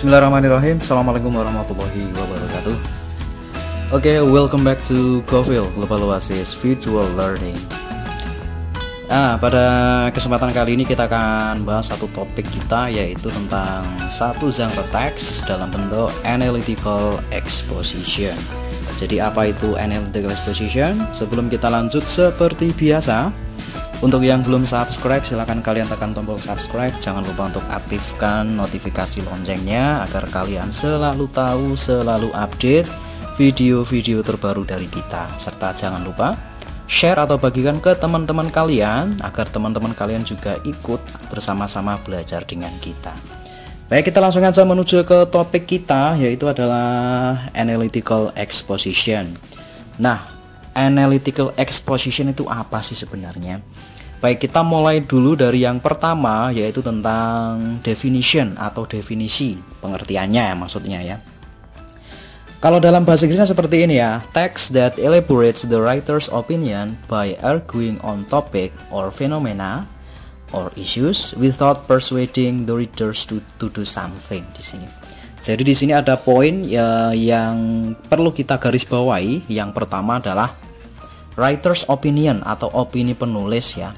Bismillahirrahmanirrahim. Assalamualaikum warahmatullahi wabarakatuh. Oke, welcome back to GoVil Global Oasis Virtual Learning. Pada kesempatan kali ini kita akan bahas satu topik kita, yaitu tentang satu genre teks dalam bentuk analytical exposition. Jadi apa itu analytical exposition? Sebelum kita lanjut, seperti biasa, untuk yang belum subscribe, silahkan kalian tekan tombol subscribe. Jangan lupa untuk aktifkan notifikasi loncengnya agar kalian selalu tahu, selalu update video-video terbaru dari kita. Serta jangan lupa share atau bagikan ke teman-teman kalian agar teman-teman kalian juga ikut bersama-sama belajar dengan kita. Baik, kita langsung aja menuju ke topik kita, yaitu adalah analytical exposition. Nah, analytical exposition itu apa sih sebenarnya? Baik, kita mulai dulu dari yang pertama, yaitu tentang definition atau definisi, pengertiannya maksudnya ya. Kalau dalam bahasa Inggrisnya seperti ini ya: text that elaborates the writer's opinion by arguing on topic or phenomena or issues without persuading the readers to do something. Di sini. Jadi di sini ada poin ya, yang perlu kita garis bawahi. Yang pertama adalah writer's opinion atau opini penulis ya.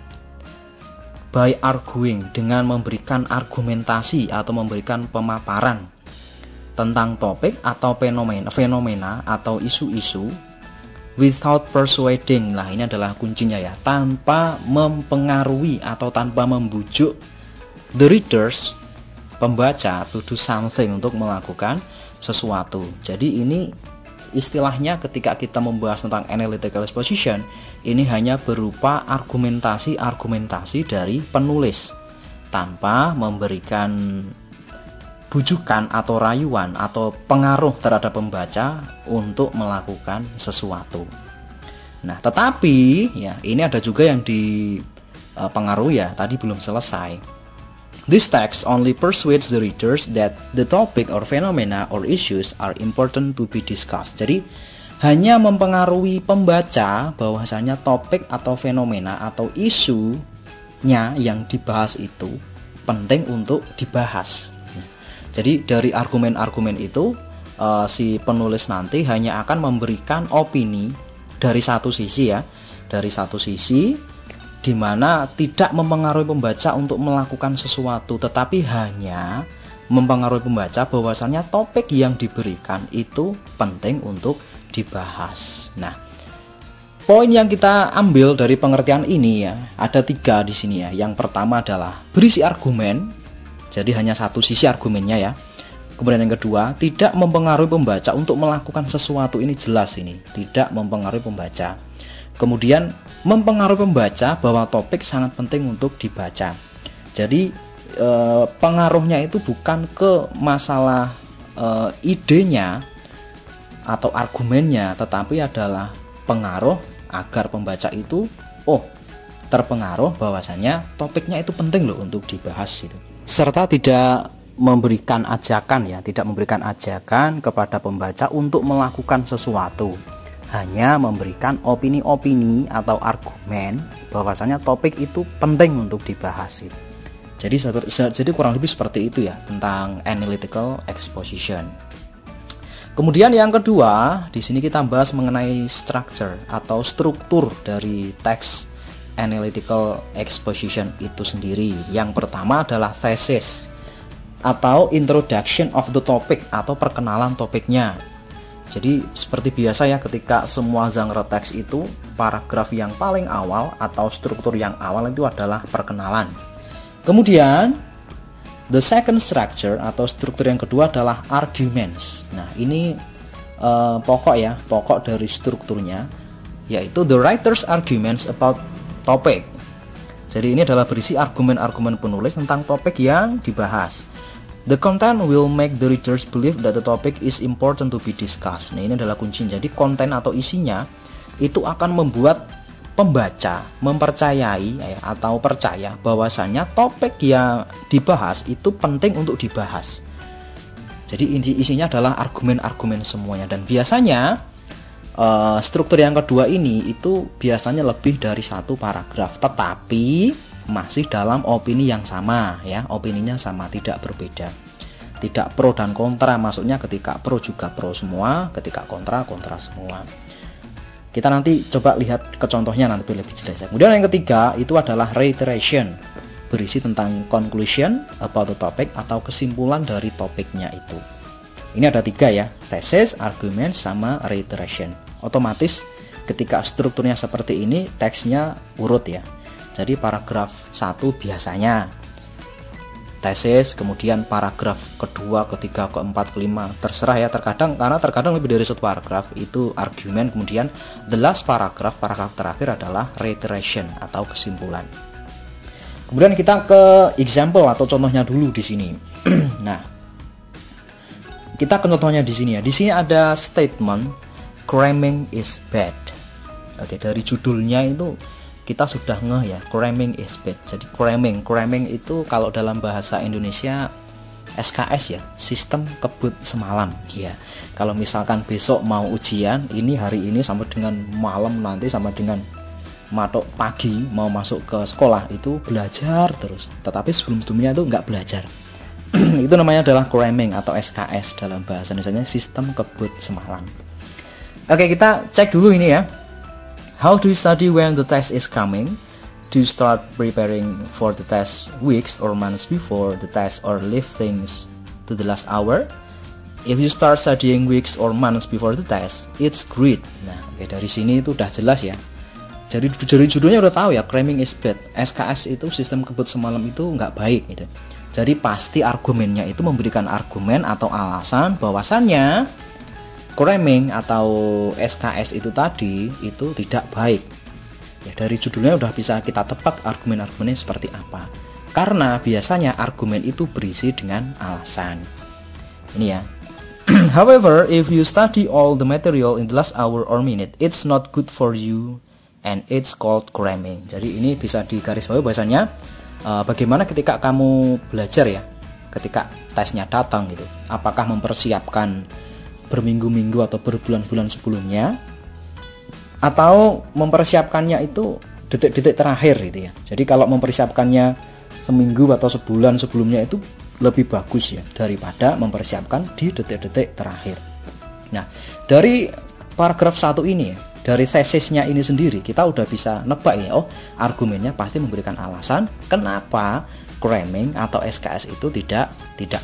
By arguing, dengan memberikan argumentasi atau memberikan pemaparan tentang topik atau fenomena atau isu-isu without persuading. Nah, ini adalah kuncinya ya, tanpa mempengaruhi atau tanpa membujuk the readers, pembaca, to do something, untuk melakukan sesuatu. Jadi ini istilahnya ketika kita membahas tentang analytical exposition, ini hanya berupa argumentasi dari penulis tanpa memberikan bujukan atau rayuan atau pengaruh terhadap pembaca untuk melakukan sesuatu. Nah, tetapi ya, ini ada juga yang dipengaruhi ya, tadi belum selesai. This text only persuades the readers that the topic or phenomena or issues are important to be discussed. Jadi hanya mempengaruhi pembaca bahwasanya topik atau fenomena atau isunya yang dibahas itu penting untuk dibahas. Jadi dari argumen-argumen itu si penulis nanti hanya akan memberikan opini dari satu sisi ya, dari satu sisi, di mana tidak mempengaruhi pembaca untuk melakukan sesuatu, tetapi hanya mempengaruhi pembaca bahwasannya topik yang diberikan itu penting untuk dibahas. Nah, poin yang kita ambil dari pengertian ini ya, ada 3 di sini ya. Yang pertama adalah berisi argumen, jadi hanya satu sisi argumennya ya. Kemudian yang kedua, tidak mempengaruhi pembaca untuk melakukan sesuatu. Ini jelas, ini tidak mempengaruhi pembaca. Kemudian mempengaruhi pembaca bahwa topik sangat penting untuk dibaca. Jadi pengaruhnya itu bukan ke masalah idenya atau argumennya, tetapi adalah pengaruh agar pembaca itu terpengaruh bahwasanya topiknya itu penting loh untuk dibahas itu. Serta tidak memberikan ajakan ya, tidak memberikan ajakan kepada pembaca untuk melakukan sesuatu. Hanya memberikan opini-opini atau argumen bahwasanya topik itu penting untuk dibahas itu. Jadi kurang lebih seperti itu ya tentang analytical exposition. Kemudian yang kedua, di sini kita bahas mengenai structure atau struktur dari teks analytical exposition itu sendiri. Yang pertama adalah thesis atau introduction of the topic atau perkenalan topiknya. Jadi seperti biasa ya, ketika semua genre teks itu, paragraf yang paling awal atau struktur yang awal itu adalah perkenalan. Kemudian the second structure atau struktur yang kedua adalah arguments. Nah, ini pokok dari strukturnya, yaitu the writer's arguments about topic. Jadi ini adalah berisi argumen-argumen penulis tentang topik yang dibahas. The content will make the readers believe that the topic is important to be discussed. Nah, ini adalah kuncinya. Jadi konten atau isinya itu akan membuat pembaca mempercayai atau percaya bahwasannya topik yang dibahas itu penting untuk dibahas. Jadi isinya adalah argumen-argumen semuanya. Dan biasanya struktur yang kedua ini itu biasanya lebih dari satu paragraf, tetapi masih dalam opini yang sama ya, opininya sama, tidak berbeda. tidak pro dan kontra, maksudnya ketika pro juga pro semua, ketika kontra kontra semua. Kita nanti coba lihat ke contohnya nanti lebih jelas. Kemudian yang ketiga itu adalah reiteration, berisi tentang conclusion about the topic atau kesimpulan dari topiknya itu. Ini ada 3 ya, thesis, argument, sama reiteration. Otomatis ketika strukturnya seperti ini teksnya urut ya. Jadi paragraf 1 biasanya tesis, kemudian paragraf kedua, ketiga, keempat, kelima, terserah ya, terkadang lebih dari 1 paragraf itu argumen, kemudian the last paragraf terakhir adalah reiteration atau kesimpulan. Kemudian kita ke example atau contohnya dulu di sini. Nah, kita ke contohnya di sini ya. Di sini ada statement cramming is bad. Oke, dari judulnya itu kita sudah ngeh ya, cramming is bad. Jadi cramming itu kalau dalam bahasa Indonesia SKS ya, sistem kebut semalam ya. Kalau misalkan besok mau ujian, ini hari ini sampai dengan malam nanti, sama dengan matok pagi mau masuk ke sekolah itu belajar terus, tetapi sebelum-sebelumnya itu nggak belajar. Itu namanya adalah cramming atau SKS dalam bahasa Indonesia, sistem kebut semalam. Oke, kita cek dulu ini ya. How do you study when the test is coming? Do you start preparing for the test weeks or months before the test, or leave things to the last hour? If you start studying weeks or months before the test, it's great. Nah, dari sini itu udah jelas ya. Jadi dari judulnya udah tahu ya, cramming is bad. SKS itu sistem kebut semalam itu nggak baik gitu. Jadi pasti argumennya itu memberikan argumen atau alasan bahwasannya cramming atau SKS itu tadi itu tidak baik. Ya, dari judulnya udah bisa kita tebak argumen-argumennya seperti apa. Karena biasanya argumen itu berisi dengan alasan. Ini ya. However, if you study all the material in the last hour or minute, it's not good for you and it's called cramming. Jadi ini bisa digarisbawahi bahasanya bagaimana ketika kamu belajar ya, ketika tesnya datang gitu. Apakah mempersiapkan berminggu-minggu atau berbulan-bulan sebelumnya, atau mempersiapkannya itu detik-detik terakhir gitu ya. Jadi kalau mempersiapkannya seminggu atau sebulan sebelumnya itu lebih bagus ya daripada mempersiapkan di detik-detik terakhir. Nah, dari paragraf 1 ini ya, dari tesisnya ini sendiri kita udah bisa nebak ya, oh argumennya pasti memberikan alasan kenapa cramming atau SKS itu tidak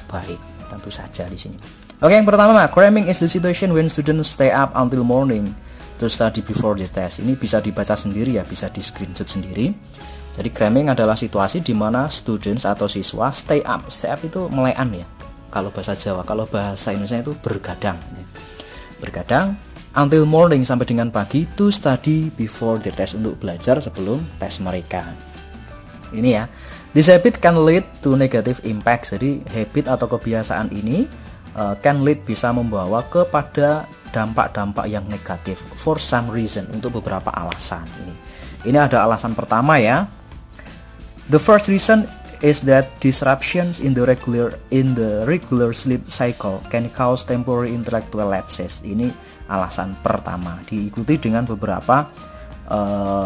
baik. Tentu saja di sini. Oke, yang pertama, cramming is the situation when students stay up until morning to study before the test. Ini bisa dibaca sendiri ya, bisa di screenshot sendiri. Jadi cramming adalah situasi di mana students atau siswa stay up. Stay up itu melean ya, kalau bahasa Jawa. Kalau bahasa Indonesia itu bergadang ya. Bergadang until morning, sampai dengan pagi, to study before the test, untuk belajar sebelum tes mereka. Ini ya. This habit can lead to negative impact. Jadi habit atau kebiasaan ini can lead, bisa membawa kepada dampak-dampak yang negatif for some reason, untuk beberapa alasan. Ini ada alasan pertama ya. The first reason is that disruptions in the regular sleep cycle can cause temporary intellectual lapses. Ini alasan pertama, diikuti dengan beberapa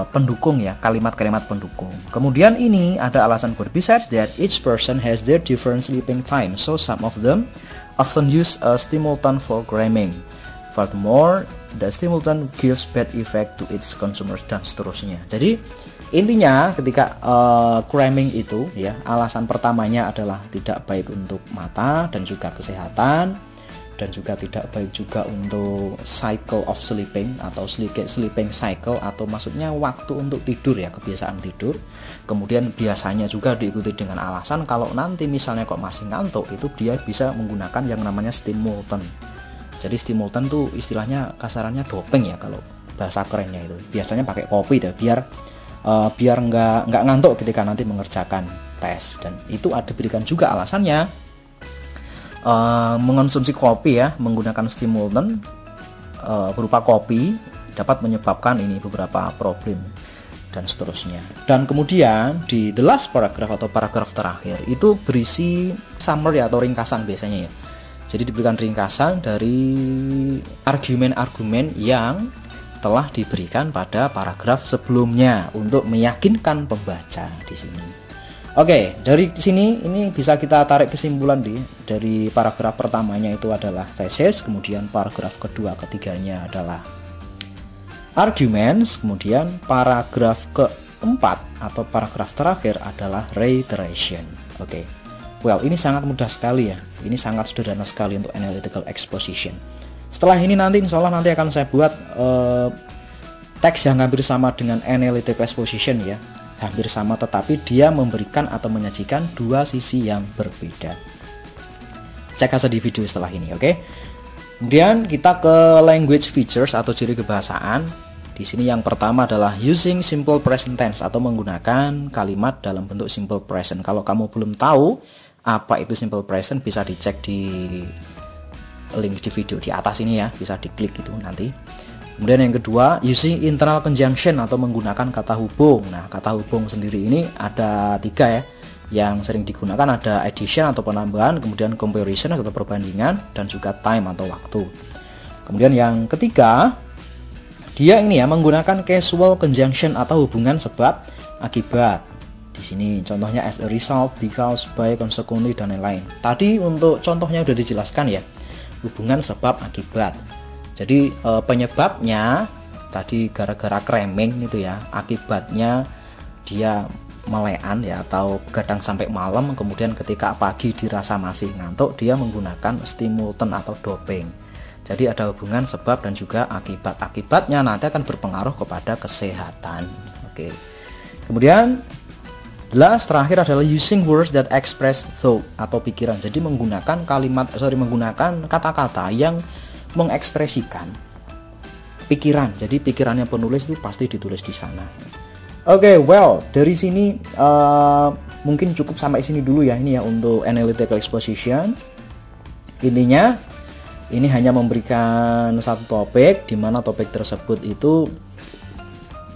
pendukung ya, kalimat-kalimat pendukung. Kemudian ini ada alasan kedua, besides that each person has their different sleeping time, so some of them often use a stimulant for cramming. Furthermore, the stimulant gives bad effect to its consumers, dan seterusnya. Jadi intinya ketika cramming itu ya, alasan pertamanya adalah tidak baik untuk mata dan juga kesehatan, dan juga tidak baik juga untuk cycle of sleeping atau sleeping cycle, atau maksudnya waktu untuk tidur ya, kebiasaan tidur. Kemudian biasanya juga diikuti dengan alasan kalau nanti misalnya kok masih ngantuk, itu dia bisa menggunakan yang namanya stimulan. Jadi stimulan tuh istilahnya kasarannya doping ya kalau bahasa kerennya itu. Biasanya pakai kopi deh, biar nggak ngantuk ketika nanti mengerjakan tes. Dan itu ada berikan juga alasannya, mengonsumsi kopi ya, menggunakan stimulan berupa kopi dapat menyebabkan ini beberapa problem dan seterusnya. Dan kemudian di the last paragraph atau paragraf terakhir itu berisi summary atau ringkasan biasanya ya. Jadi diberikan ringkasan dari argumen-argumen yang telah diberikan pada paragraf sebelumnya untuk meyakinkan pembaca di sini. Oke, dari sini ini bisa kita tarik kesimpulan dari paragraf pertamanya itu adalah thesis, kemudian paragraf kedua ketiganya adalah arguments, kemudian paragraf keempat atau paragraf terakhir adalah reiteration. Oke. Well, ini sangat mudah sekali ya. Ini sangat sederhana sekali untuk analytical exposition. Setelah ini nanti insya Allah nanti akan saya buat teks yang hampir sama dengan analytical exposition ya. Hampir sama, tetapi dia memberikan atau menyajikan dua sisi yang berbeda. Cek aja di video setelah ini, oke? Kemudian kita ke language features atau ciri kebahasaan. Di sini yang pertama adalah using simple present tense atau menggunakan kalimat dalam bentuk simple present. Kalau kamu belum tahu apa itu simple present, bisa dicek di link di video di atas ini ya, bisa diklik itu nanti. Kemudian yang kedua, using internal conjunction atau menggunakan kata hubung. Nah, kata hubung sendiri ini ada 3 ya. Yang sering digunakan ada addition atau penambahan, kemudian comparison atau perbandingan, dan juga time atau waktu. Kemudian yang ketiga, dia ini ya menggunakan casual conjunction atau hubungan sebab akibat. Di sini contohnya as a result, because, by, consequently, dan lain-lain. Tadi untuk contohnya udah dijelaskan ya, hubungan sebab akibat. Jadi penyebabnya tadi gara-gara cramming itu ya, akibatnya dia melean ya atau begadang sampai malam, kemudian ketika pagi dirasa masih ngantuk, dia menggunakan stimulan atau doping. Jadi ada hubungan sebab dan juga akibat. Akibatnya nanti akan berpengaruh kepada kesehatan. Oke. Kemudian terakhir adalah using words that express thought atau pikiran. Jadi menggunakan menggunakan kata-kata yang mengekspresikan pikiran. Jadi pikirannya penulis itu pasti ditulis di sana. Oke, well, dari sini mungkin cukup sampai sini dulu ya ini ya untuk analytical exposition. Intinya ini hanya memberikan satu topik, di mana topik tersebut itu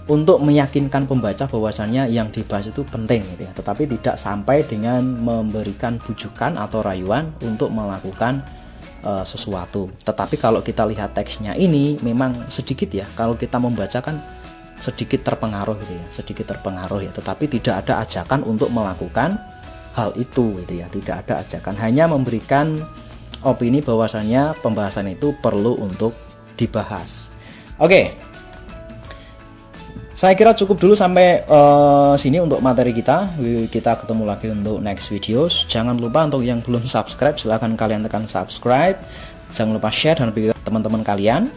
untuk meyakinkan pembaca bahwasannya yang dibahas itu penting gitu ya, tetapi tidak sampai dengan memberikan bujukan atau rayuan untuk melakukan sesuatu. Tetapi kalau kita lihat teksnya ini memang sedikit ya, kalau kita membacakan sedikit terpengaruh gitu ya, sedikit terpengaruh ya, tetapi tidak ada ajakan untuk melakukan hal itu gitu ya, tidak ada ajakan, hanya memberikan opini bahwasannya pembahasan itu perlu untuk dibahas. Oke. Saya kira cukup dulu sampai sini untuk materi kita. Kita ketemu lagi untuk next videos. Jangan lupa untuk yang belum subscribe, silahkan kalian tekan subscribe. Jangan lupa share dan bagi teman-teman kalian.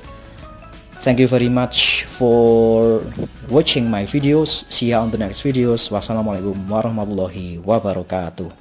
Thank you very much for watching my videos. See you on the next videos. Wassalamualaikum warahmatullahi wabarakatuh.